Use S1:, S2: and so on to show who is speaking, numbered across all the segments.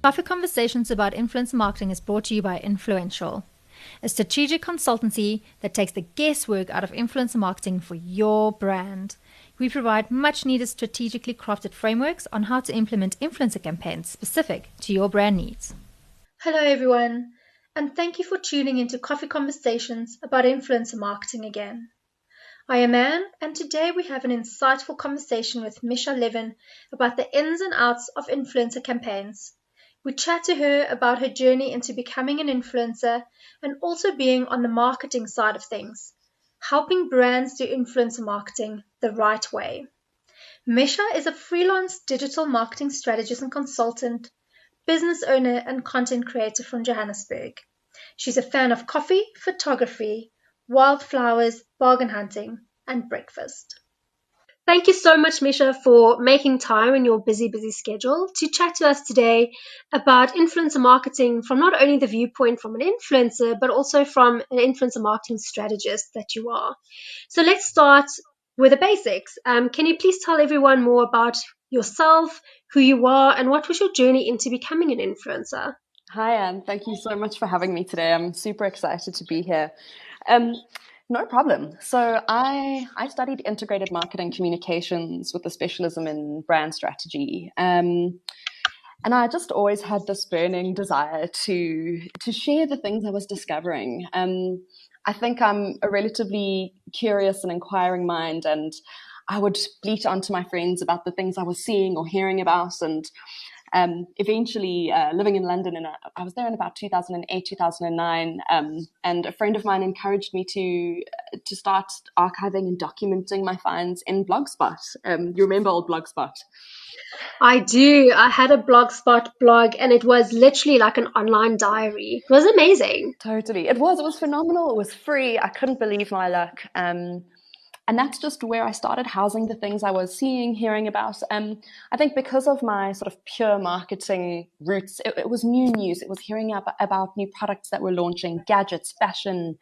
S1: Coffee Conversations about Influencer Marketing is brought to you by Influential, a strategic consultancy that takes the guesswork out of influencer marketing for your brand. We provide much-needed strategically crafted frameworks on how to implement influencer campaigns specific to your brand needs.
S2: Hello everyone, and thank you for tuning into Coffee Conversations about influencer marketing again. I am Anne, and today we have an insightful conversation with Misha Levin about the ins and outs of influencer campaigns. We chat to her about her journey into becoming an influencer and also being on the marketing side of things, helping brands do influencer marketing the right way. Misha is a freelance digital marketing strategist and consultant, business owner and content creator from Johannesburg. She's a fan of coffee, photography, wildflowers, bargain hunting, and breakfast. Thank you so much, Misha, for making time in your busy schedule to chat to us today about influencer marketing from not only the viewpoint from an influencer, but also from an influencer marketing strategist that you are. So let's start with the basics. Can you please tell everyone more about yourself, who you are, and what was your journey into becoming an influencer?
S3: Hi, Anne. Thank you so much for having me today. I'm super excited to be here. No problem. So I studied integrated marketing communications with a specialism in brand strategy. And I just always had this burning desire to share the things I was discovering. I think I'm a relatively curious and inquiring mind, and I would bleat onto my friends about the things I was seeing or hearing about. And eventually living in London, and I was there in about 2008, 2009, and a friend of mine encouraged me to start archiving and documenting my finds in Blogspot. You remember old Blogspot?
S2: I do. I had a Blogspot blog, and it was literally like an online diary. It was amazing.
S3: Totally. It was phenomenal. It was free. I couldn't believe my luck. And that's just where I started housing the things I was seeing, hearing about. I think because of my sort of pure marketing roots, it was new news. It was hearing about new products that were launching, gadgets, fashion,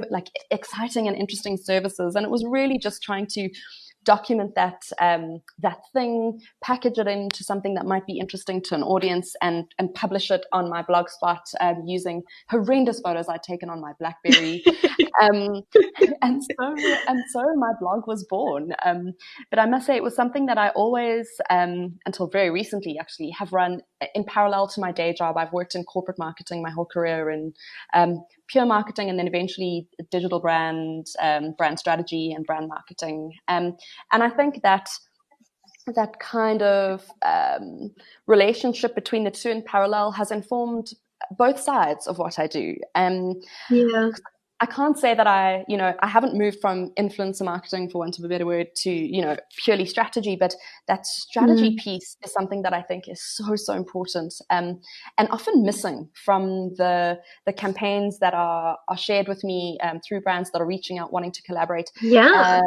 S3: like exciting and interesting services. And it was really just trying to document that thing, package it into something that might be interesting to an audience, and publish it on my Blogspot using horrendous photos I'd taken on my BlackBerry. And so my blog was born. But I must say it was something that I always, until very recently actually, have run in parallel to my day job. I've worked in corporate marketing my whole career, in pure marketing, and then eventually digital brand strategy and brand marketing. And I think that kind of relationship between the two in parallel has informed both sides of what I do.
S2: Yeah.
S3: I can't say that I haven't moved from influencer marketing, for want of a better word, to, purely strategy, but that strategy piece is something that I think is so, so important, and often missing from the campaigns that are shared with me through brands that are reaching out, wanting to collaborate.
S2: Yeah.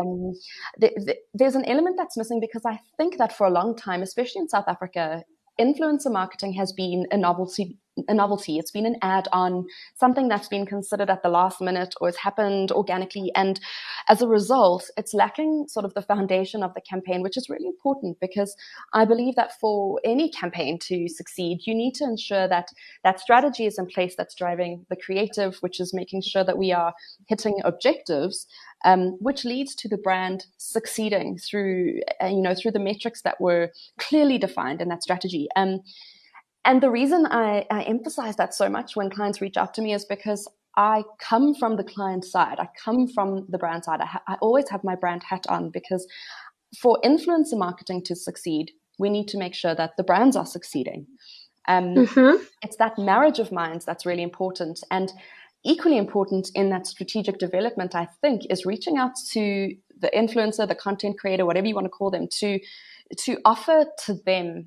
S3: There's an element that's missing, because I think that for a long time, especially in South Africa, influencer marketing has been a novelty. It's been an add-on, something that's been considered at the last minute or has happened organically. And as a result, it's lacking sort of the foundation of the campaign, which is really important, because I believe that for any campaign to succeed, you need to ensure that that strategy is in place, that's driving the creative, which is making sure that we are hitting objectives, which leads to the brand succeeding through the metrics that were clearly defined in that strategy. And the reason I emphasize that so much when clients reach out to me is because I come from the client side. I come from the brand side. I always have my brand hat on, because for influencer marketing to succeed, we need to make sure that the brands are succeeding. It's that marriage of minds that's really important. And equally important in that strategic development, I think, is reaching out to the influencer, the content creator, whatever you want to call them, to offer to them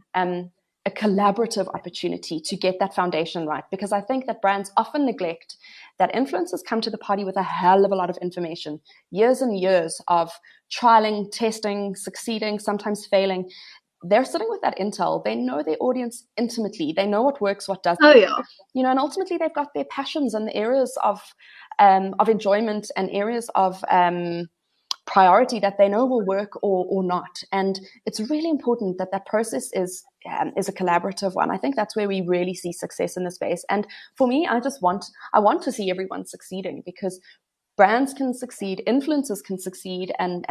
S3: a collaborative opportunity to get that foundation right. Because I think that brands often neglect that influencers come to the party with a hell of a lot of information, years and years of trialing, testing, succeeding, sometimes failing. They're sitting with that intel. They know their audience intimately. They know what works, what doesn't.
S2: Oh, yeah.
S3: And ultimately they've got their passions and the areas of enjoyment and areas of priority that they know will work or not. And it's really important that that process is a collaborative one. I think that's where we really see success in the space. And for me, I want to see everyone succeeding, because brands can succeed, influencers can succeed, and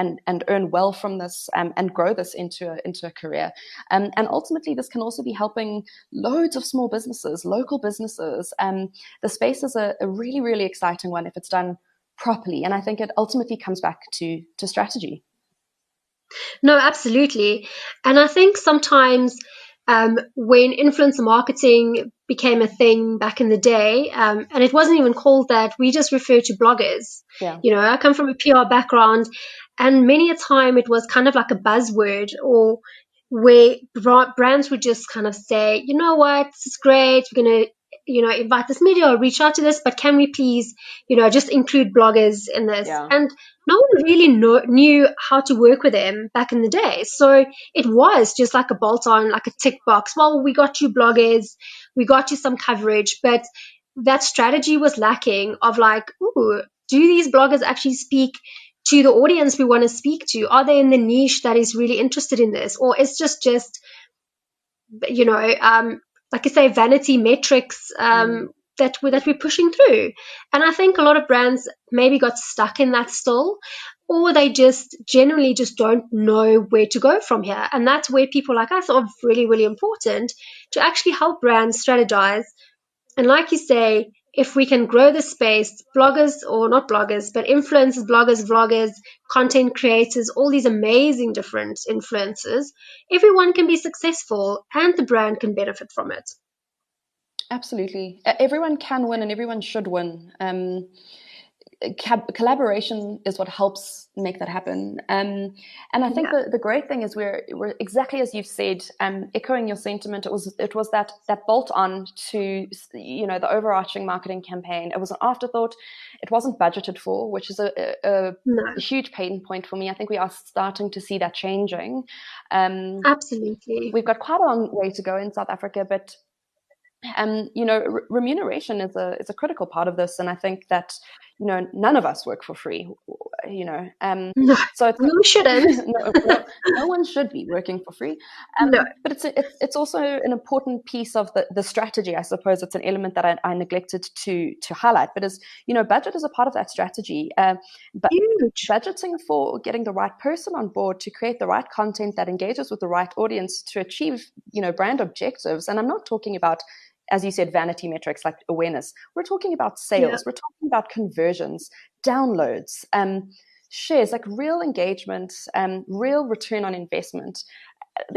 S3: earn well from this, and grow this into a career. And ultimately, this can also be helping loads of small businesses, local businesses. The space is a really, really exciting one if it's done properly. And I think it ultimately comes back to strategy.
S2: No, absolutely. And I think sometimes when influencer marketing became a thing back in the day, and it wasn't even called that, we just referred to bloggers.
S3: Yeah.
S2: You know, I come from a PR background, and many a time it was kind of like a buzzword, or where brands would just kind of say, you know what, this is great, we're going to, you know, invite this media or reach out to this, but can we please, you know, just include bloggers in this?
S3: Yeah.
S2: And no one really knew how to work with them back in the day. So it was just like a bolt on, like a tick box. Well, we got you bloggers, we got you some coverage, but that strategy was lacking of like, ooh, do these bloggers actually speak to the audience we want to speak to? Are they in the niche that is really interested in this? Or it's just, you know, like I say, vanity metrics that we're pushing through. And I think a lot of brands maybe got stuck in that still, or they just generally just don't know where to go from here. And that's where people like us are really, really important to actually help brands strategize. And like you say, if we can grow the space, bloggers, or not bloggers, but influencers, bloggers, vloggers, content creators, all these amazing different influencers, everyone can be successful and the brand can benefit from it.
S3: Absolutely. Everyone can win and everyone should win. Collaboration is what helps make that happen. And I think the great thing is we're exactly as you've said, echoing your sentiment. It was that bolt on to, you know, the overarching marketing campaign. It was an afterthought. It wasn't budgeted for, which is a huge pain point for me. I think we are starting to see that changing.
S2: Absolutely.
S3: We've got quite a long way to go in South Africa, but you know, remuneration is a critical part of this, and I think that, you know, none of us work for free, you know.
S2: No,
S3: so it's,
S2: we shouldn't.
S3: no one should be working for free.
S2: No.
S3: But it's also an important piece of the strategy. I suppose it's an element that I neglected to highlight. But as you know, budget is a part of that strategy. But
S2: Huge.
S3: budgeting for getting the right person on board to create the right content that engages with the right audience to achieve, you know, brand objectives. And I'm not talking about, as you said, vanity metrics like awareness. We're talking about sales. We're talking about conversions, downloads, shares, like real engagement, real return on investment.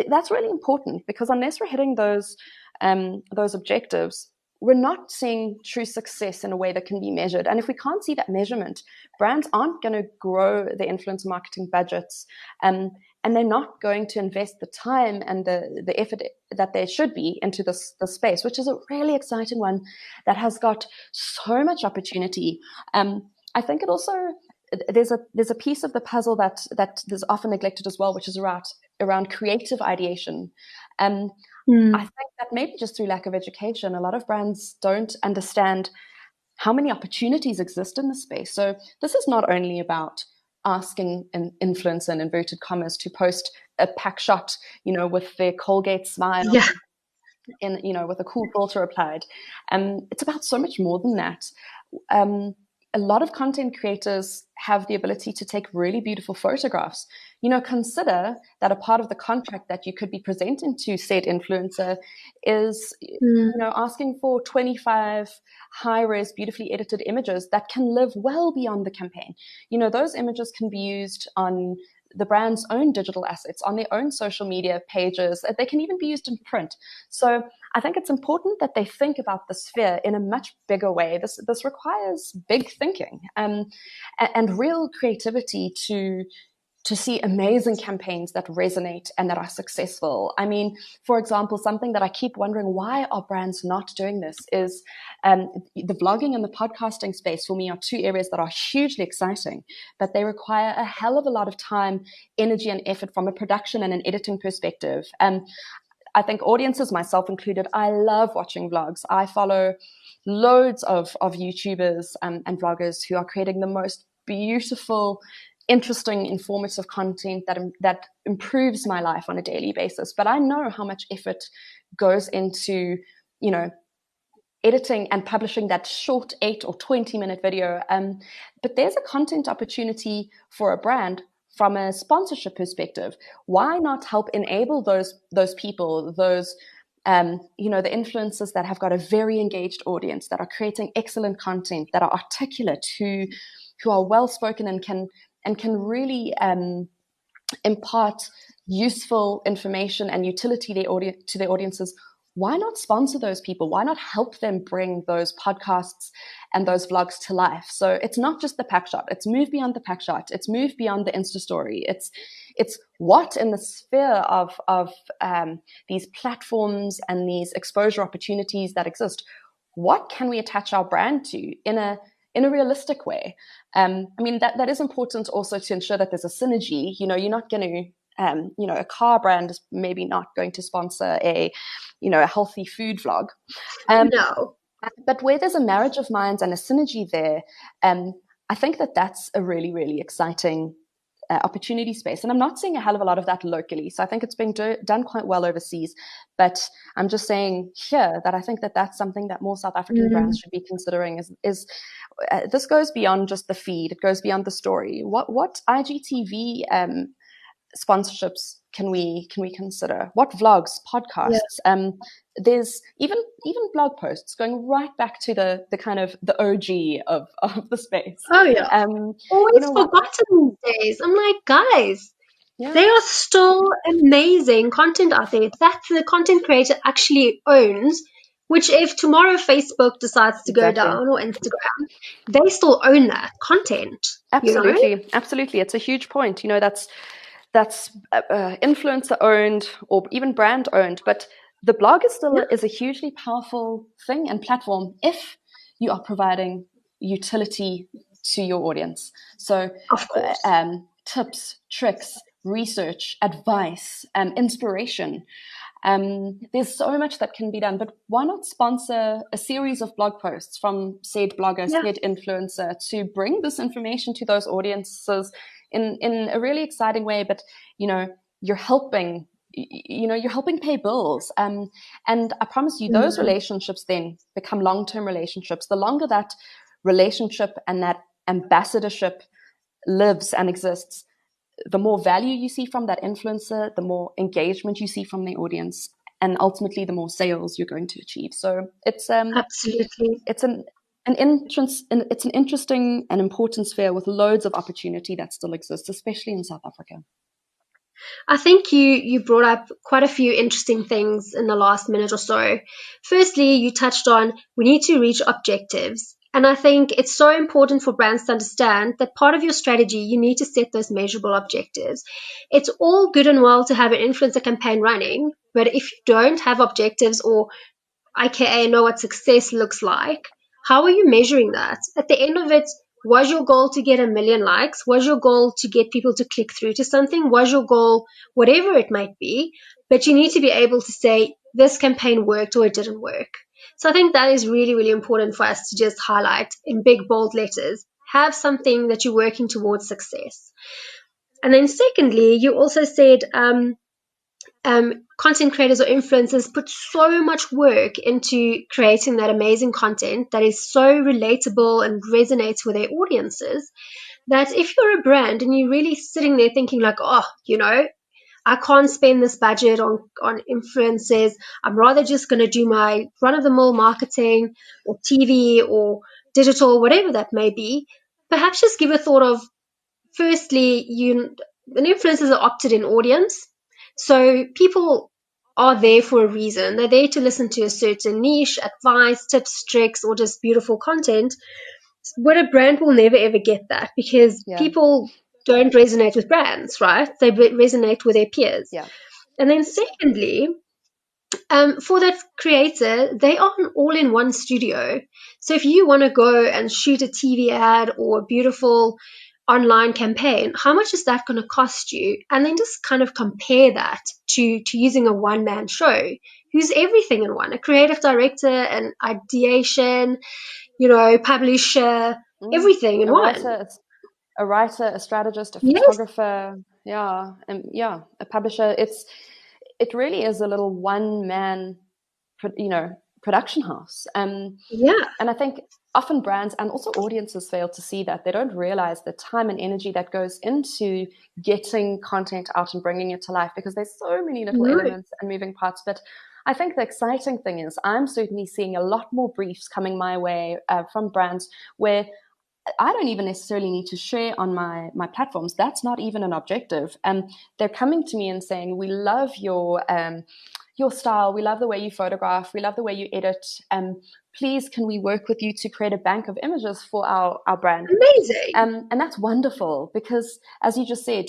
S3: That's really important, because unless we're hitting those objectives, we're not seeing true success in a way that can be measured. And if we can't see that measurement, brands aren't going to grow their influencer marketing budgets, and they're not going to invest the time and the effort that they should be into this space, which is a really exciting one that has got so much opportunity. I think it also, there's a piece of the puzzle that is often neglected as well, which is around creative ideation. I think that maybe just through lack of education, a lot of brands don't understand how many opportunities exist in the space. So this is not only about asking an influencer in inverted commas to post a pack shot, you know, with their Colgate smile, you know, with a cool filter applied. It's about so much more than that. A lot of content creators have the ability to take really beautiful photographs. You know, consider that a part of the contract that you could be presenting to said influencer is, you know, asking for 25 high-res, beautifully edited images that can live well beyond the campaign. You know, those images can be used on the brand's own digital assets, on their own social media pages. They can even be used in print. So I think it's important that they think about the sphere in a much bigger way. This requires big thinking and real creativity to see amazing campaigns that resonate and that are successful. I mean, for example, something that I keep wondering, why are brands not doing this, is the vlogging and the podcasting space for me are two areas that are hugely exciting, but they require a hell of a lot of time, energy, and effort from a production and an editing perspective. I think audiences, myself included, I love watching vlogs. I follow loads of YouTubers and vloggers who are creating the most beautiful interesting, informative content that improves my life on a daily basis. But I know how much effort goes into, editing and publishing that short 8 or 20-minute video. But there's a content opportunity for a brand from a sponsorship perspective. Why not help enable those people, those the influencers that have got a very engaged audience, that are creating excellent content, that are articulate, who are well spoken and can really impart useful information and utility to their audiences. Why not sponsor those people? Why not help them bring those podcasts and those vlogs to life? So it's not just the pack shot. It's moved beyond the pack shot. It's moved beyond the Insta story. It's what in the sphere of these platforms and these exposure opportunities that exist, what can we attach our brand to in a realistic way? That is important also to ensure that there's a synergy. You're not going to, a car brand is maybe not going to sponsor a healthy food vlog.
S2: No.
S3: But where there's a marriage of minds and a synergy there, I think that's a really, really exciting opportunity space. And I'm not seeing a hell of a lot of that locally. So I think it's being done quite well overseas. But I'm just saying here that I think that's something that more South African brands should be considering is this goes beyond just the feed. It goes beyond the story. What IGTV sponsorships can we consider? What vlogs, podcasts? Yeah. There's even blog posts going right back to the kind of the OG of the space.
S2: Oh yeah. Always forgotten these days. I'm like, guys, there are still amazing content out there that the content creator actually owns. Which if tomorrow Facebook decides to go down or Instagram, they still own that content.
S3: Absolutely, absolutely. It's a huge point. That's influencer owned or even brand owned, but the blog is still is a hugely powerful thing and platform if you are providing utility to your audience. So
S2: of course.
S3: Tips, tricks, research, advice, inspiration. There's so much that can be done, but why not sponsor a series of blog posts from said blogger, said influencer to bring this information to those audiences in a really exciting way? But you're helping pay bills, and I promise you those relationships then become long-term relationships. The longer that relationship and that ambassadorship lives and exists, the more value you see from that influencer, the more engagement you see from the audience, and ultimately the more sales you're going to achieve. So it's
S2: absolutely,
S3: it's an interesting and important sphere with loads of opportunity that still exists, especially in South Africa.
S2: I think you brought up quite a few interesting things in the last minute or so. Firstly, you touched on we need to reach objectives. And I think it's so important for brands to understand that part of your strategy, you need to set those measurable objectives. It's all good and well to have an influencer campaign running, but if you don't have objectives or aka know what success looks like, how are you measuring that? At the end of it, was your goal to get 1 million likes? Was your goal to get people to click through to something? Was your goal whatever it might be? But you need to be able to say this campaign worked or it didn't work. So I think that is really, really important for us to just highlight in big, bold letters. Have something that you're working towards success. And then secondly, you also said content creators or influencers put so much work into creating that amazing content that is so relatable and resonates with their audiences that if you're a brand and you're really sitting there thinking like, I can't spend this budget on influencers. I'm rather just going to do my run-of-the-mill marketing or TV or digital, whatever that may be. Perhaps just give a thought of, firstly, an influencer are opted in audience. So people are there for a reason. They're there to listen to a certain niche, advice, tips, tricks, or just beautiful content. But a brand will never ever get that because people don't resonate with brands, right? They resonate with their peers.
S3: Yeah.
S2: And then secondly, for that creator, they are an all-in-one studio. So if you want to go and shoot a TV ad or a beautiful online campaign, how much is that going to cost you? And then just kind of compare that to using a one-man show who's everything in one, a creative director, an ideation, publisher, everything in one.
S3: a writer, a strategist, a
S2: Yes.
S3: photographer, a publisher. It really is a little one-man, production house.
S2: Yeah.
S3: And I think often brands and also audiences fail to see that. They don't realize the time and energy that goes into getting content out and bringing it to life, because there's so many little elements and moving parts. But I think the exciting thing is I'm certainly seeing a lot more briefs coming my way from brands where I don't even necessarily need to share on my platforms. That's not even an objective. They're coming to me and saying, we love your style. We love the way you photograph. We love the way you edit. Please, can we work with you to create a bank of images for our brand?
S2: Amazing.
S3: And that's wonderful because, as you just said,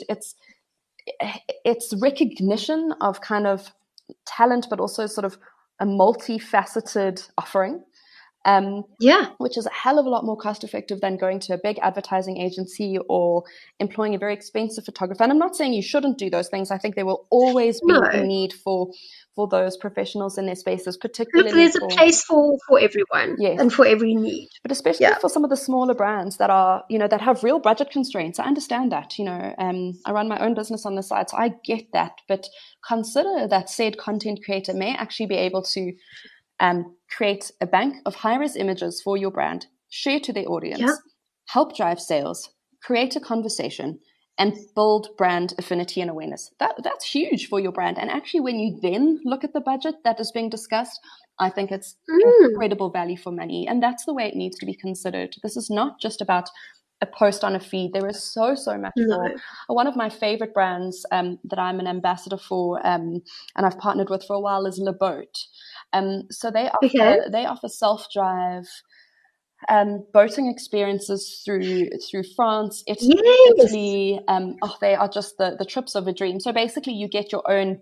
S3: it's recognition of kind of talent, but also sort of a multifaceted offering. Which is a hell of a lot more cost effective than going to a big advertising agency or employing a very expensive photographer. And I'm not saying you shouldn't do those things. I think there will always be a need for those professionals in their spaces, particularly.
S2: There's a place for everyone,
S3: yes,
S2: and for every need.
S3: But especially for some of the smaller brands that are, that have real budget constraints. I understand that, I run my own business on the side, so I get that. But consider that said content creator may actually be able to create a bank of high-res images for your brand, share to their audience, help drive sales, create a conversation, and build brand affinity and awareness. That's huge for your brand. And actually, when you then look at the budget that is being discussed, I think it's incredible value for money. And that's the way it needs to be considered. This is not just about a post on a feed. There is so much more. One of my favorite brands that I'm an ambassador for and I've partnered with for a while is Le Boat. So they offer self-drive boating experiences through France, Italy. They are just the trips of a dream. So basically, you get your own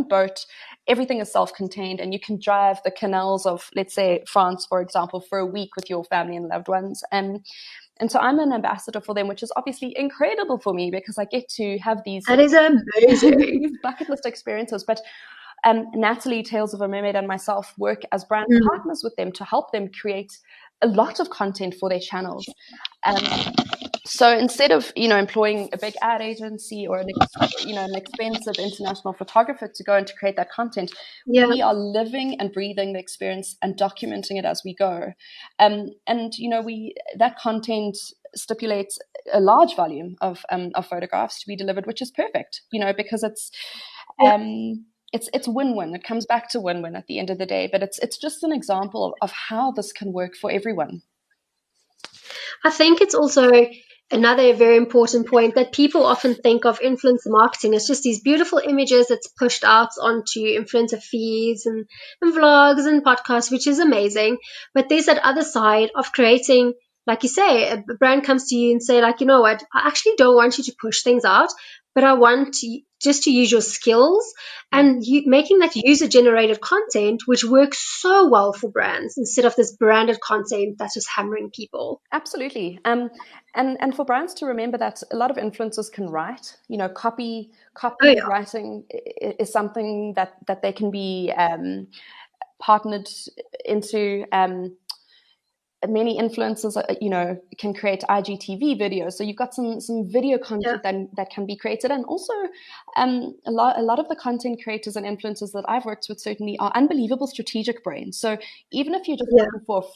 S3: boat. Everything is self-contained, and you can drive the canals of, let's say, France, for example, for a week with your family and loved ones. And so I'm an ambassador for them, which is obviously incredible for me because I get to have these.
S2: That is amazing.
S3: These bucket list experiences. But Natalie, Tales of a Mermaid, and myself work as brand partners with them to help them create a lot of content for their channels. So instead of, employing a big ad agency or an expensive international photographer to go and to create that content, we are living and breathing the experience and documenting it as we go. And that content stipulates a large volume of photographs to be delivered, which is perfect, because it's win-win. It comes back to win-win at the end of the day, but it's just an example of how this can work for everyone.
S2: I think it's also another very important point that people often think of influencer marketing as just these beautiful images that's pushed out onto influencer feeds and vlogs and podcasts, which is amazing. But there's that other side of creating, like you say, a brand comes to you and say, like, you know what, I actually don't want you to push things out, but I want to just to use your skills and making that user-generated content, which works so well for brands instead of this branded content that's just hammering people.
S3: Absolutely. And for brands to remember that a lot of influencers can write, copy writing is something that they can be partnered into. Many influencers, can create IGTV videos. So you've got some video content that can be created. And also a lot of the content creators and influencers that I've worked with certainly are unbelievable strategic brains. So even if you're just looking for a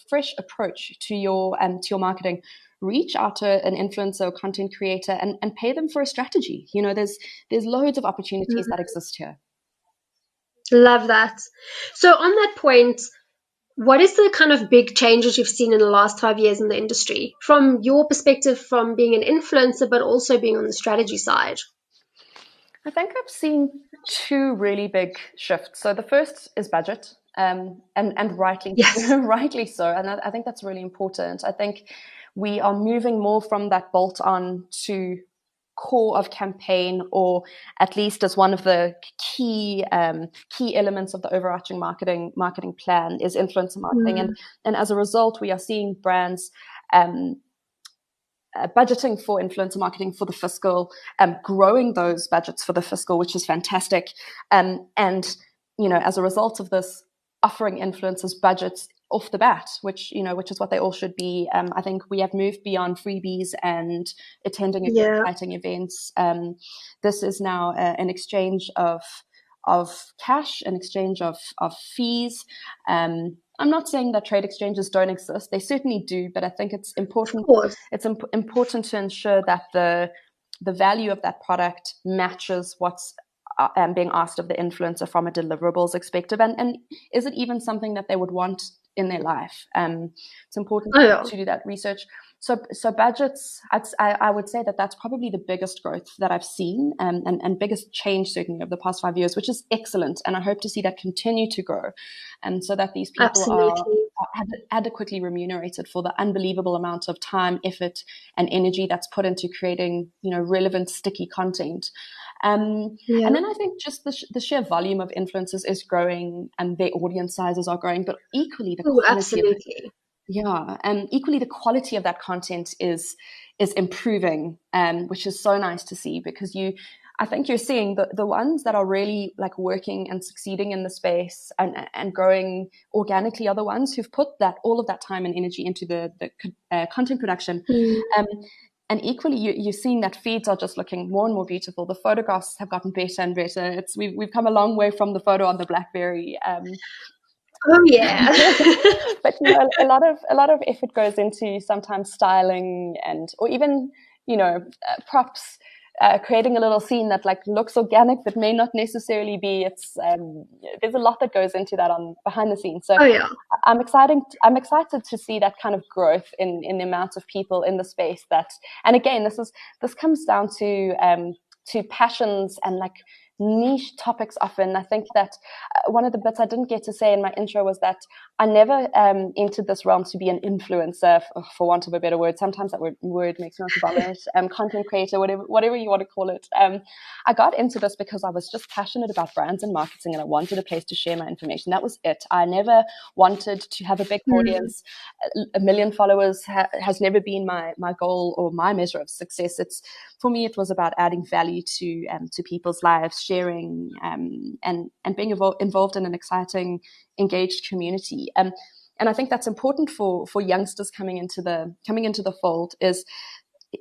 S3: fresh approach to your marketing, reach out to an influencer or content creator and pay them for a strategy. There's loads of opportunities that exist here.
S2: Love that. So on that point, what is the kind of big changes you've seen in the last 5 years in the industry from your perspective, from being an influencer, but also being on the strategy side?
S3: I think I've seen two really big shifts. So the first is budget, and rightly so. And I think that's really important. I think we are moving more from that bolt-on to core of campaign, or at least as one of the key elements of the overarching marketing plan is influencer marketing. And as a result, we are seeing brands budgeting for influencer marketing for the fiscal, growing those budgets for the fiscal, which is fantastic. And as a result of this, offering influencers budgets off the bat, which is what they all should be. I think we have moved beyond freebies and attending exciting events. This is now an exchange of cash, an exchange of fees. I'm not saying that trade exchanges don't exist; they certainly do. But I think it's important. It's important to ensure that the value of that product matches what's being asked of the influencer from a deliverables perspective, and is it even something that they would want in their life? It's important to do that research. So budgets, I would say that that's probably the biggest growth that I've seen, and biggest change certainly over the past 5 years, which is excellent. And I hope to see that continue to grow, and so that these people are adequately remunerated for the unbelievable amount of time, effort, and energy that's put into creating, relevant, sticky content. And then I think just the sheer volume of influencers is growing, and their audience sizes are growing, but equally the quality equally the quality of that content is improving, which is so nice to see, because I think you're seeing the ones that are really like working and succeeding in the space and growing organically are the ones who've put all of that time and energy into the content production. And equally, you're seeing that feeds are just looking more and more beautiful. The photographs have gotten better and better. We've come a long way from the photo on the BlackBerry.
S2: Oh yeah.
S3: But a lot of effort goes into sometimes styling or even props, creating a little scene that like looks organic but may not necessarily be. There's a lot that goes into that on behind the scenes. So I'm excited to see that kind of growth in the amount of people in the space and again this comes down to passions and like niche topics often. I think that one of the bits I didn't get to say in my intro was that I never entered this realm to be an influencer, for want of a better word. Sometimes that word makes me want to vomit. Content creator, whatever you want to call it. I got into this because I was just passionate about brands and marketing, and I wanted a place to share my information. That was it. I never wanted to have a big audience. A million followers has never been my goal or my measure of success. For me, it was about adding value to people's lives, sharing, and being involved in an exciting, engaged community. And I think that's important for youngsters coming into the fold. Is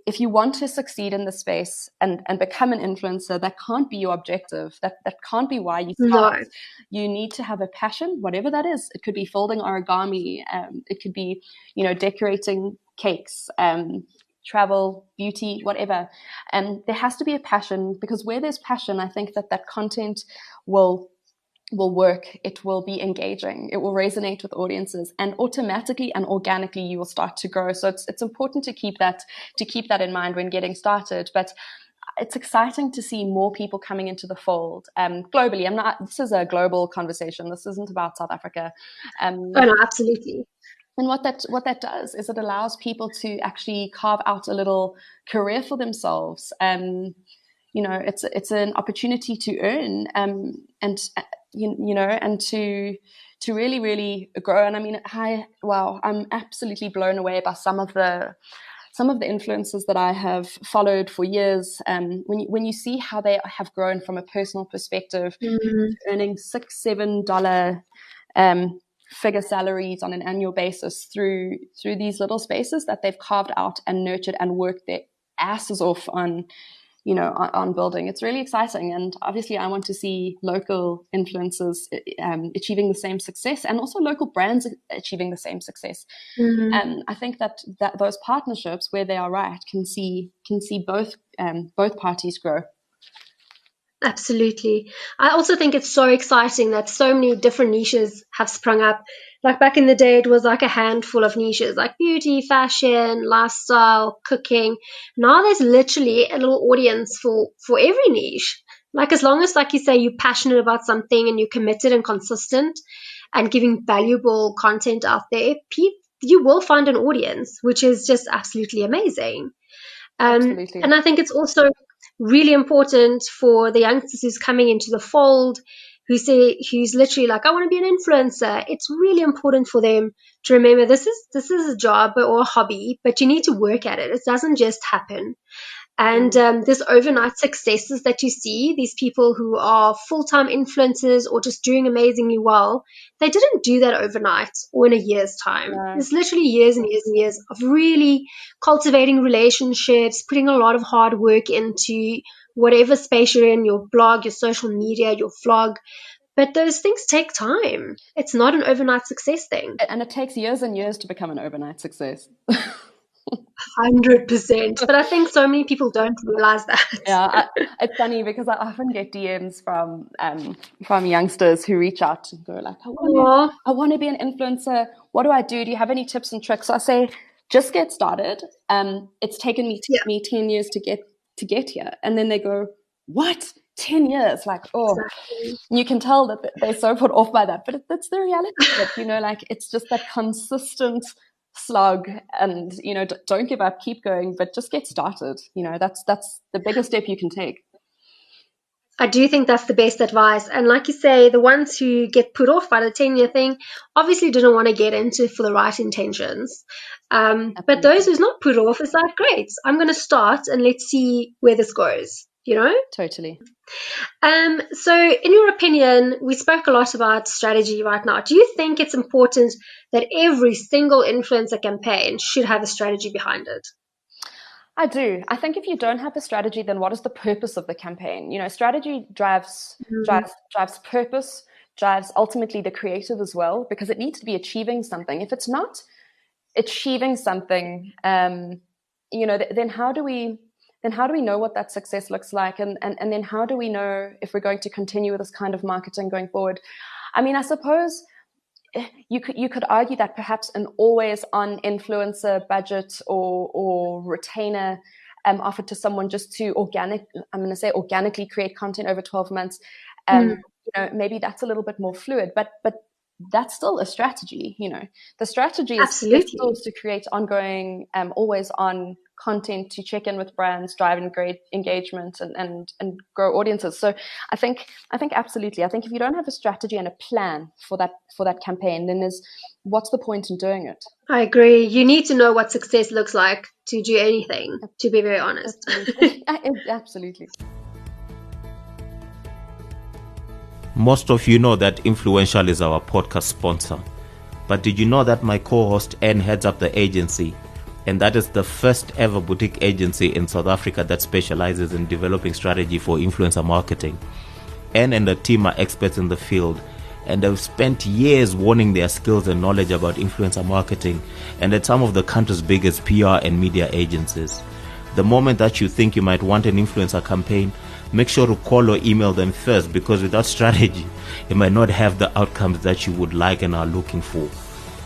S3: if you want to succeed in the space and become an influencer, that can't be your objective. That can't be why you start. No. You need to have a passion, whatever that is. It could be folding origami. It could be, decorating cakes. Travel, beauty, whatever. And there has to be a passion, because where there's passion, I think that content will work. It will be engaging. It will resonate with audiences, and automatically and organically you will start to grow. So it's important to keep that in mind when getting started. But it's exciting to see more people coming into the fold globally. This is a global conversation. This isn't about South Africa.
S2: No, absolutely.
S3: And what that does is it allows people to actually carve out a little career for themselves. It's an opportunity to earn and to really, really grow. And I mean, I'm absolutely blown away by some of the influencers that I have followed for years. When you see how they have grown from a personal perspective, earning $6-7 figure salaries on an annual basis through these little spaces that they've carved out and nurtured and worked their asses off on building. It's really exciting. And obviously I want to see local influencers achieving the same success, and also local brands achieving the same success. And I think that those partnerships, where they are right, can see both parties grow.
S2: Absolutely. I also think it's so exciting that so many different niches have sprung up. Like back in the day, it was like a handful of niches, like beauty, fashion, lifestyle, cooking. Now there's literally a little audience for every niche. Like as long as, like you say, you're passionate about something and you're committed and consistent and giving valuable content out there, you will find an audience, which is just absolutely amazing.
S3: Absolutely.
S2: And I think it's also really important for the youngsters who's coming into the fold, who's literally like, I want to be an influencer. It's really important for them to remember this is a job or a hobby, but you need to work at it. It doesn't just happen. And there's overnight successes that you see, these people who are full-time influencers or just doing amazingly well. They didn't do that overnight or in a year's time.
S3: No.
S2: It's literally years and years and years of really cultivating relationships, putting a lot of hard work into whatever space you're in, your blog, your social media, your vlog. But those things take time. It's not an overnight success thing.
S3: And it takes years and years to become an overnight success.
S2: 100%. But I think so many people don't realize that.
S3: Yeah, it's funny because I often get DMs from youngsters who reach out and go like, I want to be an influencer. What do? Do you have any tips and tricks? So I say, just get started. It's taken me 10 years to get here. And then they go, what? 10 years? Like, oh, exactly. You can tell that they're so put off by that. But that's the reality of it, you know, like it's just that consistent slog, and you know, don't give up, keep going, but just get started. You know, that's the biggest step you can take.
S2: I do think that's the best advice. And like you say, the ones who get put off by the 10-year thing obviously didn't want to get into it for the right intentions. But those who's not put off, is like, great, I'm going to start and let's see where this goes, you know?
S3: Totally.
S2: So in your opinion, we spoke a lot about strategy right now. Do you think it's important that every single influencer campaign should have a strategy behind it?
S3: I do. I think if you don't have a strategy, then what is the purpose of the campaign? You know, strategy drives purpose, drives ultimately the creative as well, because it needs to be achieving something. If it's not achieving something, you know, then how do we know what that success looks like? And then how do we know if we're going to continue with this kind of marketing going forward? I mean, I suppose you could argue that perhaps an always on influencer budget or retainer offered to someone just to organically create content over 12 months, you know, maybe that's a little bit more fluid, but that's still a strategy. You know, the strategy is still to create ongoing, always on content to check in with brands, drive great engagement and grow audiences. So I think absolutely. I think if you don't have a strategy and a plan for that campaign, then what's the point in doing it?
S2: I agree. You need to know what success looks like to do anything, to be very honest.
S3: Absolutely.
S4: Most of you know that Influential is our podcast sponsor. But did you know that my co-host Anne heads up the agency? And that is the first ever boutique agency in South Africa that specializes in developing strategy for influencer marketing. Anne and the team are experts in the field, and they've spent years honing their skills and knowledge about influencer marketing and at some of the country's biggest PR and media agencies. The moment that you think you might want an influencer campaign, make sure to call or email them first, because without strategy, it might not have the outcomes that you would like and are looking for.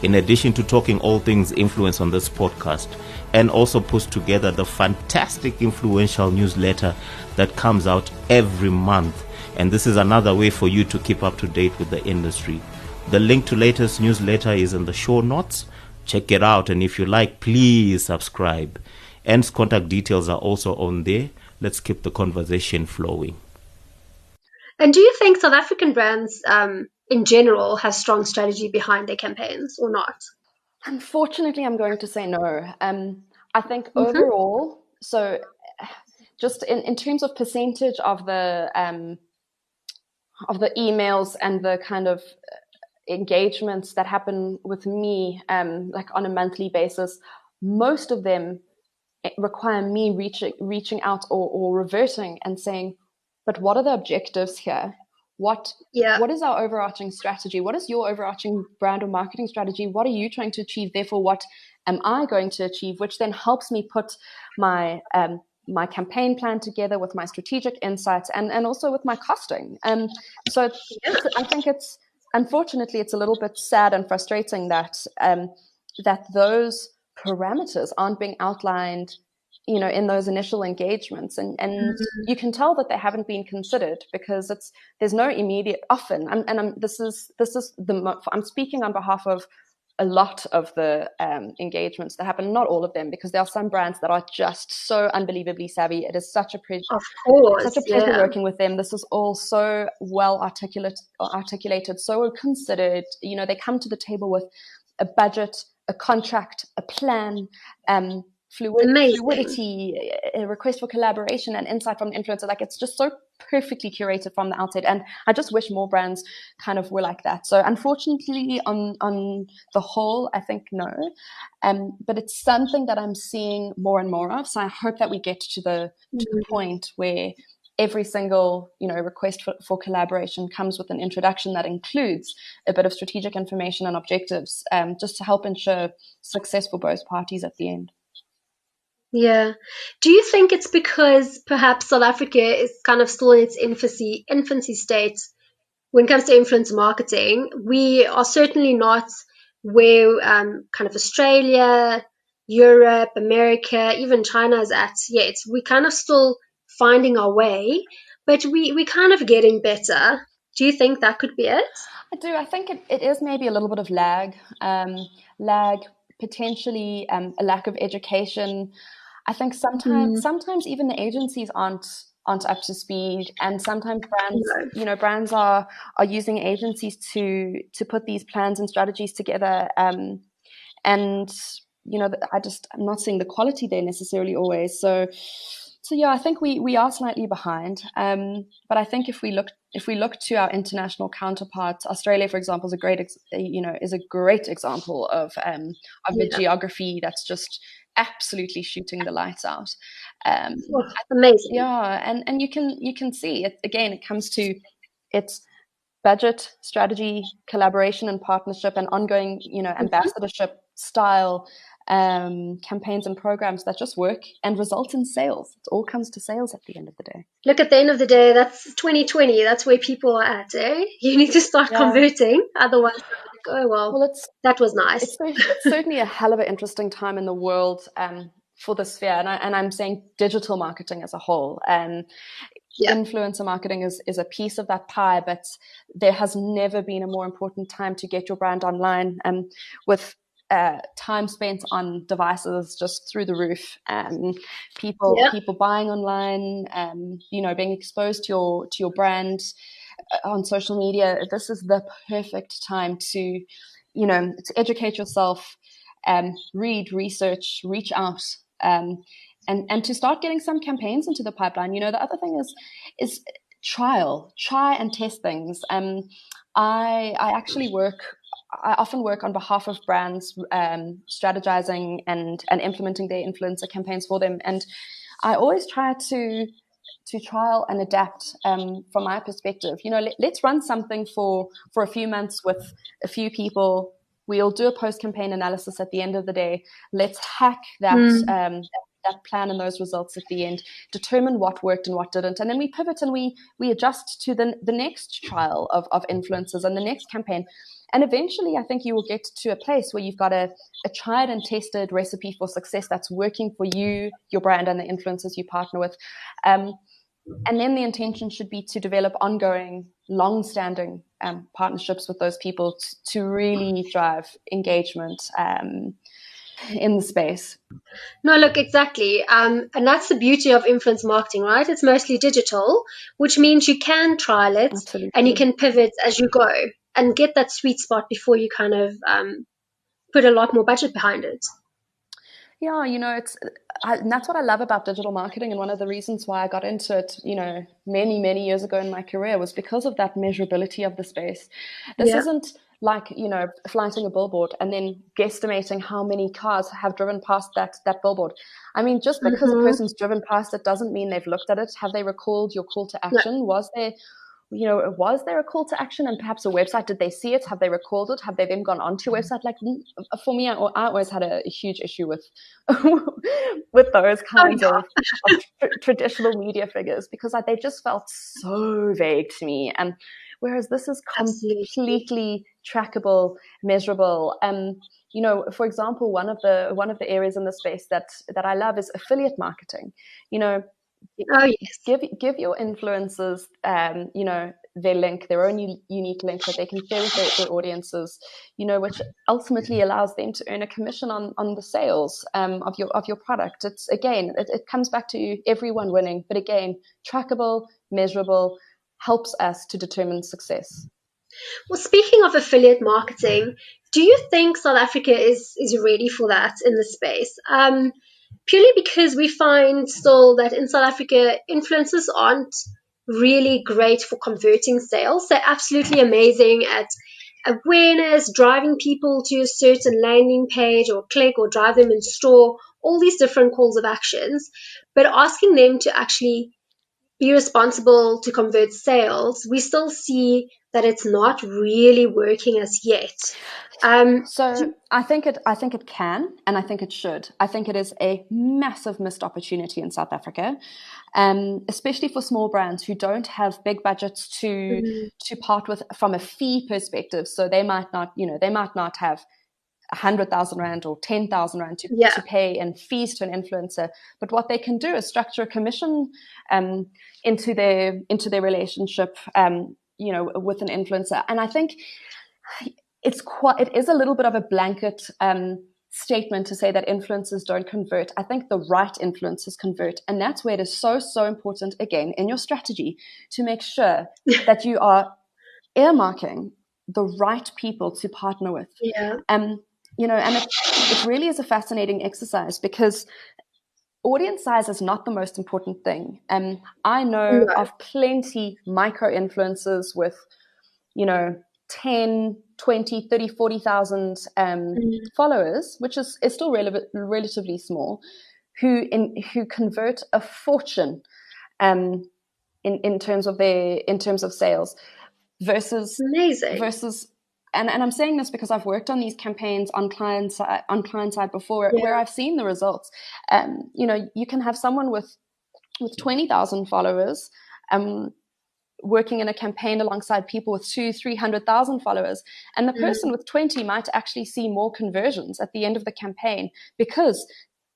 S4: In addition to talking all things influence on this podcast, and also puts together the fantastic Influential newsletter that comes out every month. And this is another way for you to keep up to date with the industry. The link to latest newsletter is in the show notes. Check it out, and if you like, please subscribe. Anne's contact details are also on there. Let's keep the conversation flowing.
S2: And do you think South African brands in general have strong strategy behind their campaigns or not?
S3: Unfortunately, I'm going to say no. I think overall, so just in terms of percentage of the emails and the kind of engagements that happen with me, like on a monthly basis, most of them require me reaching out or reverting and saying, but what are the objectives here? What is our overarching strategy? What is your overarching brand or marketing strategy? What are you trying to achieve? Therefore, what am I going to achieve? Which then helps me put my my campaign plan together with my strategic insights and also with my costing. So I think unfortunately it's a little bit sad and frustrating that that those parameters aren't being outlined, you know, in those initial engagements, and you can tell that they haven't been considered because there's no immediate often. I'm speaking on behalf of a lot of the engagements that happen, not all of them, because there are some brands that are just so unbelievably savvy. It is such a pleasure working with them. This is all so well articulated, so considered. You know, they come to the table with a budget, a contract, a plan,
S2: Amazing.
S3: fluidity, a request for collaboration and insight from the influencer. Like, it's just so perfectly curated from the outset. And I just wish more brands kind of were like that. So unfortunately, on the whole, I think no. But it's something that I'm seeing more and more of. So I hope that we get to the point where every single, request for collaboration comes with an introduction that includes a bit of strategic information and objectives, just to help ensure success for both parties at the end.
S2: Yeah. Do you think it's because perhaps South Africa is kind of still in its infancy state when it comes to influencer marketing? We are certainly not where kind of Australia, Europe, America, even China is at yet. We're kind of still finding our way, but we're kind of getting better. Do you think that could be it?
S3: I do. I think it is maybe a little bit of lag, potentially a lack of education. I think sometimes even the agencies aren't up to speed, and sometimes brands are using agencies to put these plans and strategies together, and I'm not seeing the quality there necessarily always. So yeah, I think we are slightly behind. But I think if we look to our international counterparts, Australia, for example, is a great example of a geography that's just absolutely shooting the lights out.
S2: Amazing.
S3: Yeah, and you can see it again. It comes to its budget, strategy, collaboration, and partnership, and ongoing, ambassadorship style campaigns and programs that just work and result in sales. It all comes to sales at the end of the day.
S2: Look, at the end of the day, that's 2020. That's where people are at, eh? You need to start converting. Otherwise, oh, well, that was nice.
S3: It's certainly a hell of an interesting time in the world for the sphere. And I'm saying digital marketing as a whole. Influencer marketing is a piece of that pie, but there has never been a more important time to get your brand online, with time spent on devices just through the roof, people buying online, being exposed to your brand on social media. This is the perfect time to educate yourself, read, research, reach out, and to start getting some campaigns into the pipeline. The other thing is try and test things. I often work on behalf of brands, strategizing and implementing their influencer campaigns for them. And I always try to trial and adapt from my perspective. Let's run something for a few months with a few people. We'll do a post-campaign analysis at the end of the day. Let's hack that plan and those results at the end, determine what worked and what didn't, and then we pivot and we adjust to the next trial of influencers and the next campaign. And eventually I think you will get to a place where you've got a tried and tested recipe for success that's working for you, your brand, and the influencers you partner with. And then the intention should be to develop ongoing, long-standing partnerships with those people to really drive engagement in the space.
S2: No, look, exactly. And that's the beauty of influence marketing, right? It's mostly digital, which means you can trial it. Absolutely. And you can pivot as you go and get that sweet spot before you kind of put a lot more budget behind it.
S3: Yeah, and that's what I love about digital marketing. And one of the reasons why I got into it, many, many years ago in my career was because of that measurability of the space. This isn't like, flighting a billboard and then guesstimating how many cars have driven past that billboard. I mean, just because a person's driven past it doesn't mean they've looked at it. Have they recalled your call to action? Was there a call to action and perhaps a website? Did they see it? Have they recalled it? Have they then gone onto your website? Like, for me, I always had a huge issue with with those kinds of traditional media figures, because they just felt so vague to me. And whereas this is completely trackable, measurable. For example, one of the areas in the space that I love is affiliate marketing. Give your influencers, their link, their own unique link that they can share with their audiences, which ultimately allows them to earn a commission on the sales of your product. It's again, it comes back to everyone winning, but again, trackable, measurable, helps us to determine success.
S2: Well, speaking of affiliate marketing, do you think South Africa is ready for that in the space? purely because we find still that in South Africa, influencers aren't really great for converting sales. They're absolutely amazing at awareness, driving people to a certain landing page or click or drive them in store, all these different calls of actions. But asking them to actually be responsible to convert sales, we still see that it's not really working as yet.
S3: So I think it can, and I think it should. I think it is a massive missed opportunity in South Africa, especially for small brands who don't have big budgets to part with from a fee perspective. So they might not, have 100,000 rand or 10,000 rand to pay in fees to an influencer. But what they can do is structure a commission into their relationship, with an influencer. And I think it is a little bit of a blanket statement to say that influencers don't convert. I think the right influencers convert. And that's where it is so, so important, again, in your strategy to make sure that you are earmarking the right people to partner with.
S2: Yeah.
S3: And it really is a fascinating exercise because audience size is not the most important thing. I know of plenty micro influencers with, 10, 20, 30, 40,000 followers, which is still relatively small, who convert a fortune in terms of sales versus
S2: amazing.
S3: And I'm saying this because I've worked on these campaigns on client side before, where I've seen the results. You can have someone with 20,000 followers working in a campaign alongside people with 200,000-300,000 followers, and the person with 20 might actually see more conversions at the end of the campaign because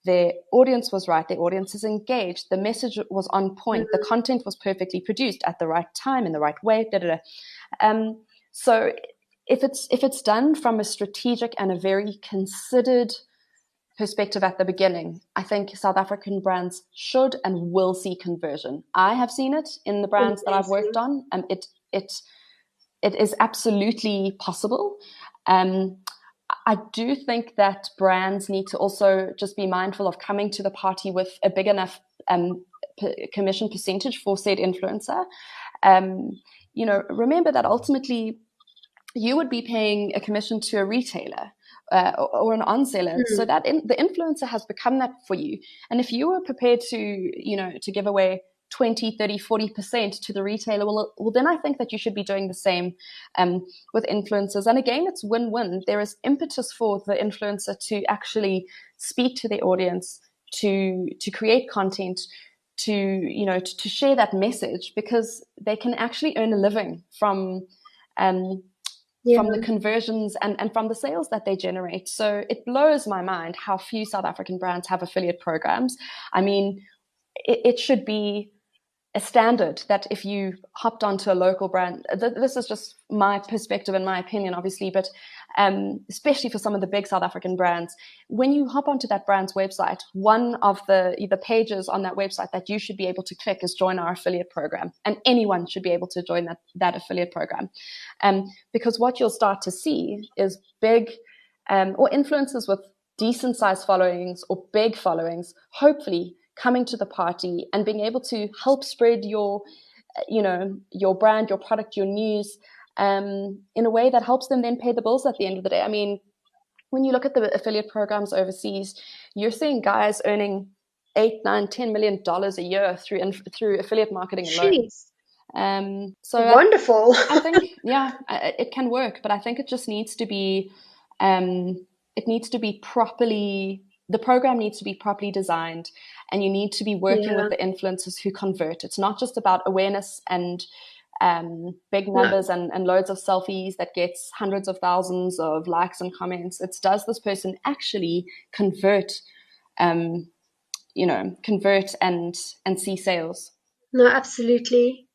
S3: their audience was right, their audience is engaged, the message was on point, the content was perfectly produced at the right time in the right way. So if it's done from a strategic and a very considered perspective at the beginning, I think South African brands should and will see conversion. I have seen it in the brands that I've worked on, and it is absolutely possible. I do think that brands need to also just be mindful of coming to the party with a big enough commission percentage for said influencer. Remember that ultimately you would be paying a commission to a retailer or an on-seller, so that the influencer has become that for you. And if you were prepared to give away 20, 30, 40% to the retailer, well, then I think that you should be doing the same with influencers. And again, it's win-win. There is impetus for the influencer to actually speak to their audience, to create content, to share that message, because they can actually earn a living from the conversions and from the sales that they generate. So it blows my mind how few South African brands have affiliate programs. I mean, it should be a standard that if you hopped onto a local brand, this is just my perspective and my opinion, obviously, but especially for some of the big South African brands, when you hop onto that brand's website, one of the pages on that website that you should be able to click is join our affiliate program. And anyone should be able to join that affiliate program. Because what you'll start to see is big or influencers with decent sized followings or big followings, hopefully coming to the party and being able to help spread your brand, your product, your news in a way that helps them then pay the bills at the end of the day. I mean, when you look at the affiliate programs overseas, you're seeing guys earning $8, $9, $10 million a year through affiliate marketing alone. So
S2: wonderful.
S3: I think, it can work, but I think it just needs to be, the program needs to be properly designed, and you need to be working with the influencers who convert. It's not just about awareness and big numbers and loads of selfies that gets hundreds of thousands of likes and comments. It's, does this person actually convert and see sales?
S2: No, absolutely.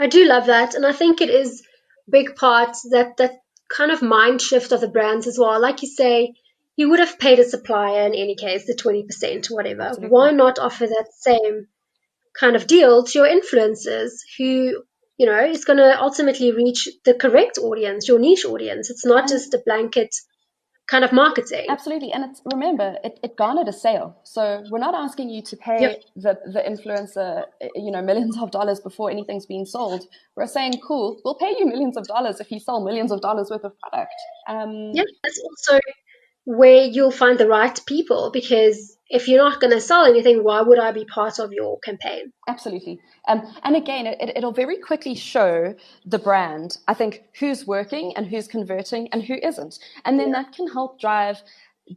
S2: I do love that. And I think it is big part that kind of mind shift of the brands as well. Like you say, you would have paid a supplier in any case, the 20% or whatever.
S3: Absolutely.
S2: Why not offer that same kind of deal to your influencers who, is going to ultimately reach the correct audience, your niche audience? It's not just a blanket kind of marketing.
S3: Absolutely. And remember, it garnered a sale. So we're not asking you to pay the influencer, millions of dollars before anything's been sold. We're saying, cool, we'll pay you millions of dollars if you sell millions of dollars worth of product.
S2: That's also where you'll find the right people, because if you're not going to sell anything, why would I be part of your campaign?
S3: Absolutely. And again, it'll very quickly show the brand, I think, who's working and who's converting and who isn't. And then that can help drive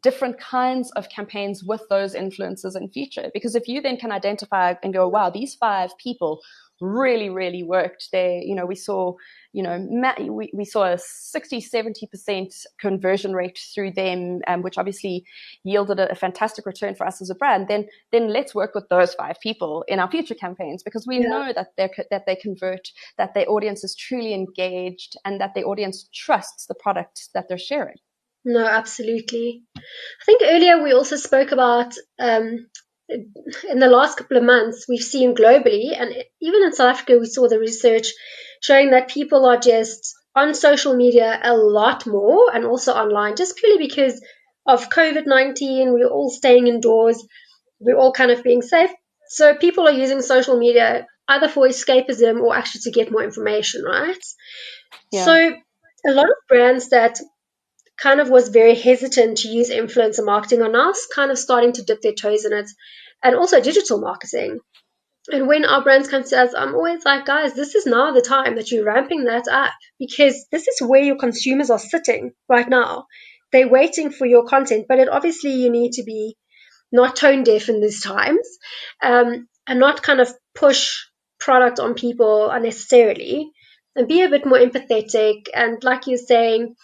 S3: different kinds of campaigns with those influencers in future. Because if you then can identify and go, wow, these 5 people really, really worked. We saw we saw a 60-70% conversion rate through them, which obviously yielded a fantastic return for us as a brand. Then let's work with those 5 people in our future campaigns, because we know that they convert, that their audience is truly engaged, and that their audience trusts the product that they're sharing.
S2: No, absolutely. I think earlier we also spoke about in the last couple of months, we've seen globally, and even in South Africa, we saw the research showing that people are just on social media a lot more, and also online, just purely because of COVID-19. We're all staying indoors. We're all kind of being safe. So people are using social media either for escapism or actually to get more information, right?
S3: Yeah.
S2: So a lot of brands that kind of was very hesitant to use influencer marketing are now kind of starting to dip their toes in it, and also digital marketing. And when our brands come to us, I'm always like, guys, this is now the time that you're ramping that up, because this is where your consumers are sitting right now. They're waiting for your content, but obviously you need to be not tone deaf in these times, and not kind of push product on people unnecessarily, and be a bit more empathetic. And like you're saying,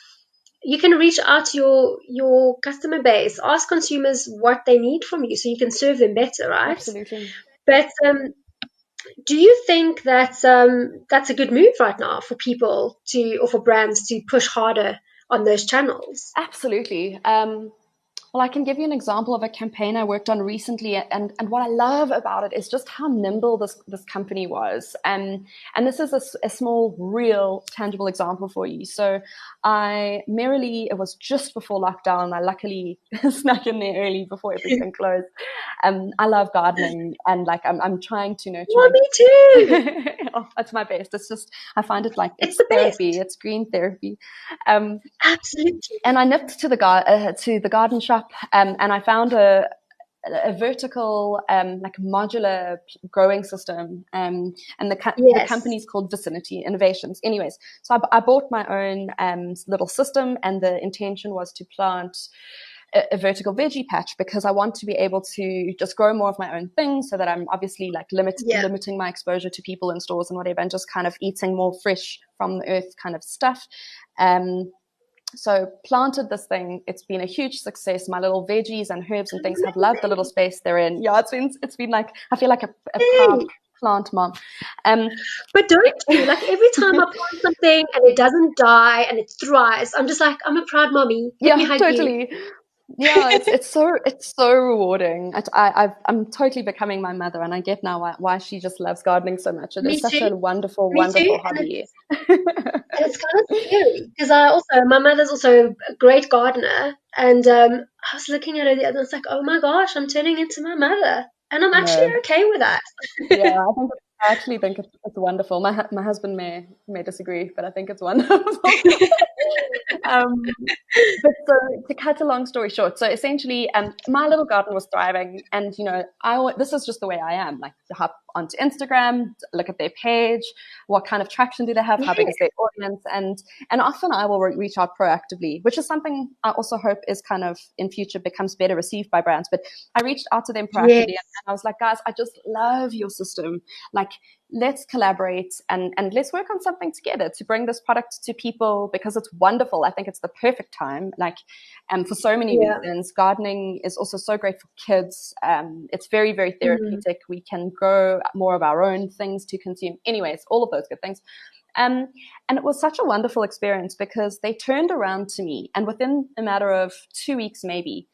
S2: you can reach out to your customer base, ask consumers what they need from you so you can serve them better, right?
S3: Absolutely.
S2: But do you think that's a good move right now for people or for brands to push harder on those channels?
S3: Absolutely. Well, I can give you an example of a campaign I worked on recently, and what I love about it is just how nimble this company was. And this is a small, real, tangible example for you. So it was just before lockdown. I luckily snuck in there early before everything closed. I love gardening, and I'm trying to nurture
S2: Well, me too.
S3: Oh, that's my best. It's just, I find it like
S2: It's
S3: it's
S2: the best.
S3: therapy. It's green therapy.
S2: Absolutely.
S3: And I nipped to the garden shop, and I found a vertical, like modular growing system, and the company's called Vicinity Innovations. Anyways, so I bought my own little system, and the intention was to plant a vertical veggie patch, because I want to be able to just grow more of my own things, so that I'm obviously like limiting my exposure to people in stores and whatever, and just kind of eating more fresh from the earth kind of stuff. So planted this thing. It's been a huge success. My little veggies and herbs and things have loved the little space they're in. Yeah, it's been like, I feel like a proud plant mom.
S2: But don't you, like, every time I plant something and it doesn't die and it thrives, I'm just like, I'm a proud mommy. Let me hug
S3: totally.
S2: You.
S3: Yeah, it's so rewarding. I'm totally becoming my mother, and I get now why she just loves gardening so much. It is such a wonderful hobby.
S2: And it's kind of scary, because my mother's also a great gardener, and I was looking at her the other, and I was like, oh my gosh, I'm turning into my mother, and I'm actually okay with that.
S3: Yeah, I actually think it's wonderful. My husband may disagree, but I think it's wonderful. But so, to cut a long story short, so essentially, my little garden was thriving, and this is just the way I am. Like, to hop onto Instagram, look at their page, what kind of traction do they have, how big is their audience, and often I will reach out proactively, which is something I also hope is kind of in future becomes better received by brands. But I reached out to them proactively, and I was like, guys, I just love your system. Like, let's collaborate and let's work on something together to bring this product to people, because it's wonderful. I think it's the perfect time, for so many reasons. Gardening is also so great for kids. It's very, very therapeutic. We can grow more of our own things to consume. Anyways, all of those good things. And it was such a wonderful experience, because they turned around to me, and within a matter of 2 weeks, maybe,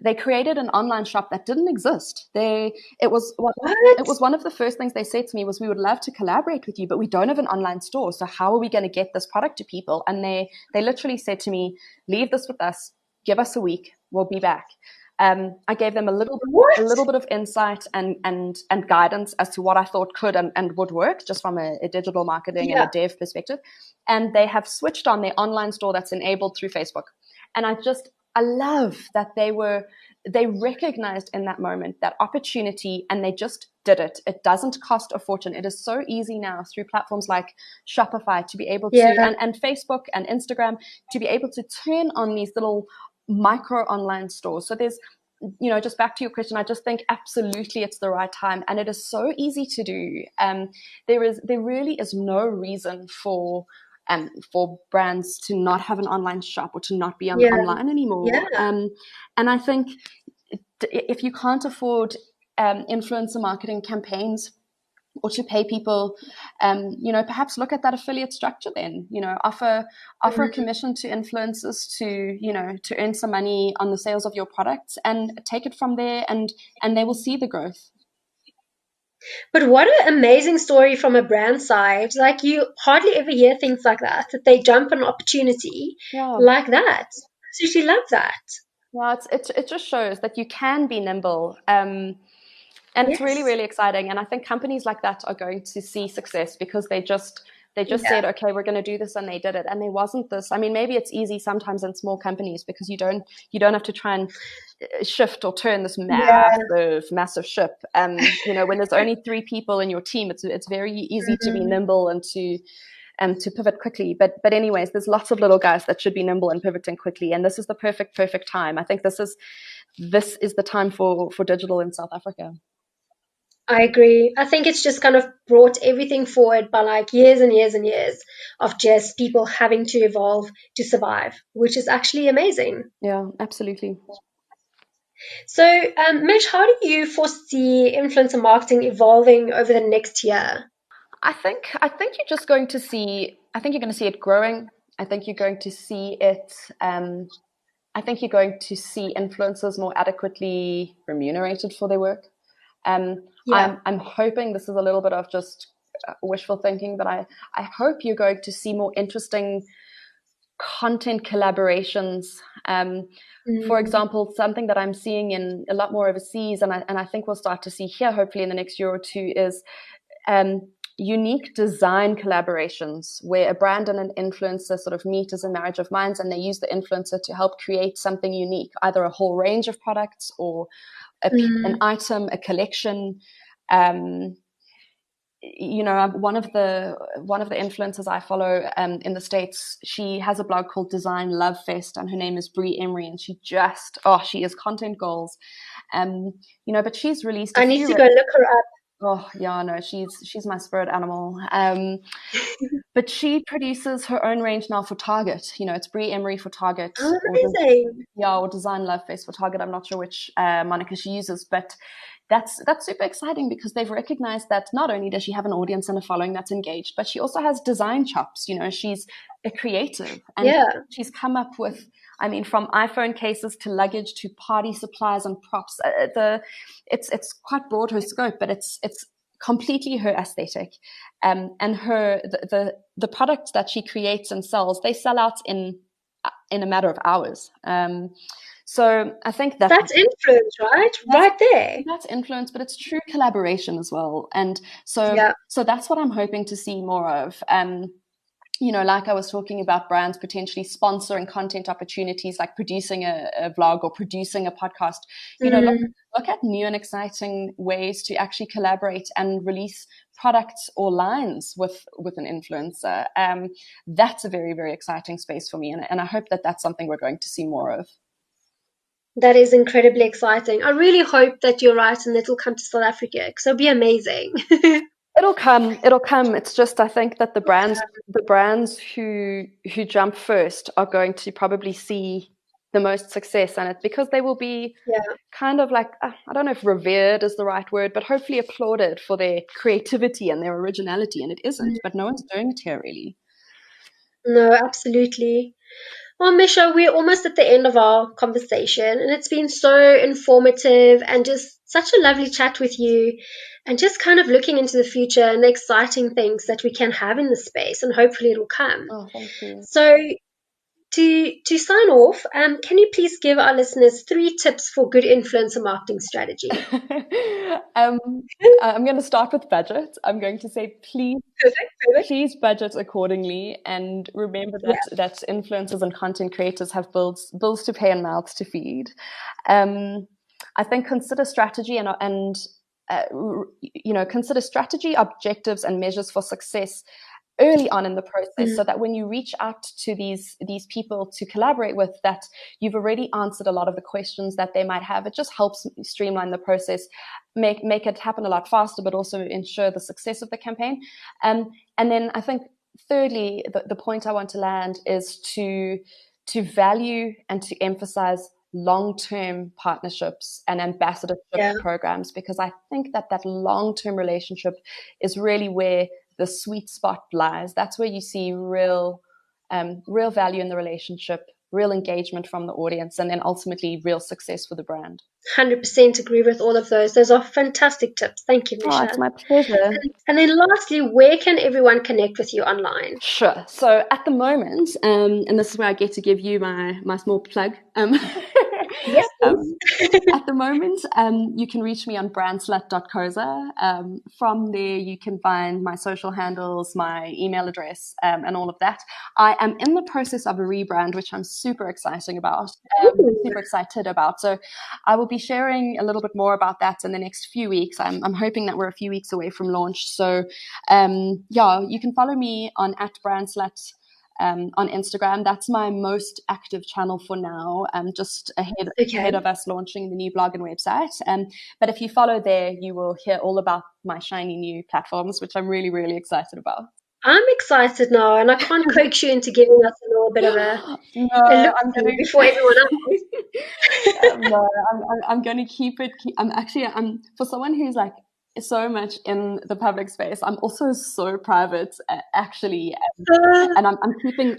S3: they created an online shop that didn't exist. It was one of the first things they said to me was, we would love to collaborate with you, but we don't have an online store. So how are we going to get this product to people? And they literally said to me, leave this with us, give us a week, we'll be back. I gave them a little bit of insight and guidance as to what I thought could and would work, just from a digital marketing and a dev perspective. And they have switched on their online store that's enabled through Facebook. And I love that they recognized in that moment that opportunity, and they just did it. It doesn't cost a fortune. It is so easy now through platforms like Shopify to be able to, and Facebook and Instagram, to be able to turn on these little micro online stores. So there's, just back to your question, I just think absolutely it's the right time, and it is so easy to do. There really is no reason for brands to not have an online shop or to not be online anymore. And I think if you can't afford influencer marketing campaigns or to pay people, perhaps look at that affiliate structure then, offer a commission to influencers to earn some money on the sales of your products, and take it from there, and they will see the growth.
S2: But what an amazing story from a brand side. Like, you hardly ever hear things like that they jump on an opportunity like that. So she loves that.
S3: Well, it just shows that you can be nimble. And it's really, really exciting. And I think companies like that are going to see success because they just said, okay, we're going to do this, and they did it. And there wasn't this. I mean, maybe it's easy sometimes in small companies because you don't have to try and shift or turn this massive ship. When there's only 3 people in your team, it's very easy to be nimble and to pivot quickly. But anyways, there's lots of little guys that should be nimble and pivoting quickly. And this is the perfect time. I think this is the time for digital in South Africa.
S2: I agree. I think it's just kind of brought everything forward by like years and years and years of just people having to evolve to survive, which is actually amazing.
S3: Yeah, absolutely.
S2: So, Mitch, how do you foresee influencer marketing evolving over the next year?
S3: I think you're just going to see. I think you're going to see it growing. I think you're going to see it. I think you're going to see influencers more adequately remunerated for their work. I'm hoping this is a little bit of just wishful thinking, but I hope you're going to see more interesting content collaborations. For example, something that I'm seeing in a lot more overseas, and I think we'll start to see here hopefully in the next year or two, is unique design collaborations where a brand and an influencer sort of meet as a marriage of minds, and they use the influencer to help create something unique, either a whole range of products or an item, a collection. One of the influencers I follow in the States, she has a blog called Design Love Fest, and her name is Brie Emery, and she is content goals. But she's released.
S2: I need to go look her up.
S3: Oh yeah, no, she's my spirit animal. But she produces her own range now for Target. It's Brie Emery for Target.
S2: Oh, amazing.
S3: Or Design Love Fest for Target. I'm not sure which moniker she uses, but that's super exciting because they've recognized that not only does she have an audience and a following that's engaged, but she also has design chops. She's a creative, and she's come up with, from iPhone cases to luggage to party supplies and props. It's quite broad, her scope, but it's completely her aesthetic, and the products that she creates and sells, they sell out in a matter of hours. So I think
S2: that's influence, right? Right there.
S3: That's influence, but it's true collaboration as well. And so that's what I'm hoping to see more of. Like I was talking about brands potentially sponsoring content opportunities, like producing a vlog or producing a podcast. Look at new and exciting ways to actually collaborate and release products or lines with an influencer. That's a very, very exciting space for me. And I hope that that's something we're going to see more of.
S2: That is incredibly exciting. I really hope that you're right and it'll come to South Africa, because it'll be amazing.
S3: It'll come. It's just, I think that the brands who jump first are going to probably see the most success, and it's because they will be kind of like, I don't know if revered is the right word, but hopefully applauded for their creativity and their originality. And it isn't, but no one's doing it here really.
S2: No, absolutely. Well, Misha, we're almost at the end of our conversation, and it's been so informative and just such a lovely chat with you, and just kind of looking into the future and the exciting things that we can have in the space, and hopefully it'll come.
S3: Oh, thank you.
S2: So, to sign off, can you please give our listeners 3 tips for good influencer marketing strategy?
S3: um, I'm going to start with budget. I'm going to say,
S2: Perfect.
S3: please budget accordingly, and remember
S2: Yeah.
S3: that influencers and content creators have bills to pay and mouths to feed. I think consider strategy and consider strategy, objectives, and measures for success early on in the process, so that when you reach out to these people to collaborate with, that you've already answered a lot of the questions that they might have. It just helps streamline the process, make it happen a lot faster, but also ensure the success of the campaign. And then I think thirdly, the point I want to land is to value and to emphasize long-term partnerships and ambassadorship programs, because I think that long-term relationship is really where the sweet spot lies. That's where you see real value in the relationship, real engagement from the audience, and then ultimately real success for the brand.
S2: 100% agree with all of those. Those are fantastic tips. Thank you, Misha.
S3: Oh, it's my pleasure.
S2: And then lastly, where can everyone connect with you online?
S3: Sure. So at the moment, and this is where I get to give you my small plug.
S2: Yes,
S3: at the moment, you can reach me on brandslut.coza. From there, you can find my social handles, my email address, and all of that. I am in the process of a rebrand, which I'm super excited about. So I will be sharing a little bit more about that in the next few weeks. I'm hoping that we're a few weeks away from launch. So you can follow me on @brandslut. On Instagram. That's my most active channel for now, just ahead of us launching the new blog and website. But if you follow there, you will hear all about my shiny new platforms, which I'm really, really excited about.
S2: I'm excited now, and I can't coax you into giving us a little bit of a look before everyone else.
S3: No, I'm going to keep it. I'm for someone who's like so much in the public space, I'm also so private, actually, and I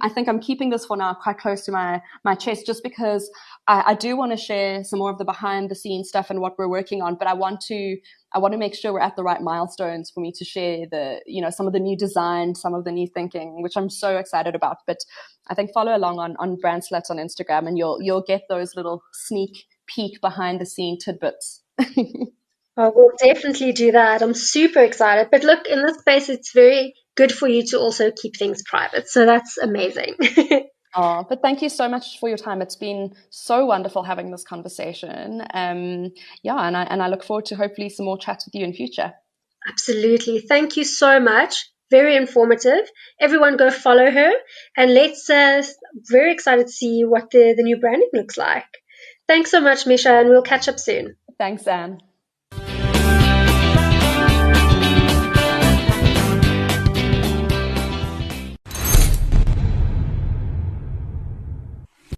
S3: think I'm keeping this for now quite close to my chest, just because I do want to share some more of the behind the scenes stuff and what we're working on, but I want to make sure we're at the right milestones for me to share some of the new design, some of the new thinking, which I'm so excited about. But I think follow along on Brandslut on Instagram, and you'll get those little sneak peek behind the scene tidbits.
S2: I will definitely do that. I'm super excited. But look, in this space, it's very good for you to also keep things private. So that's amazing.
S3: Oh, but thank you so much for your time. It's been so wonderful having this conversation. And I look forward to hopefully some more chats with you in future.
S2: Absolutely. Thank you so much. Very informative. Everyone go follow her, and let's very excited to see what the new branding looks like. Thanks so much, Misha, and we'll catch up soon.
S3: Thanks, Anne.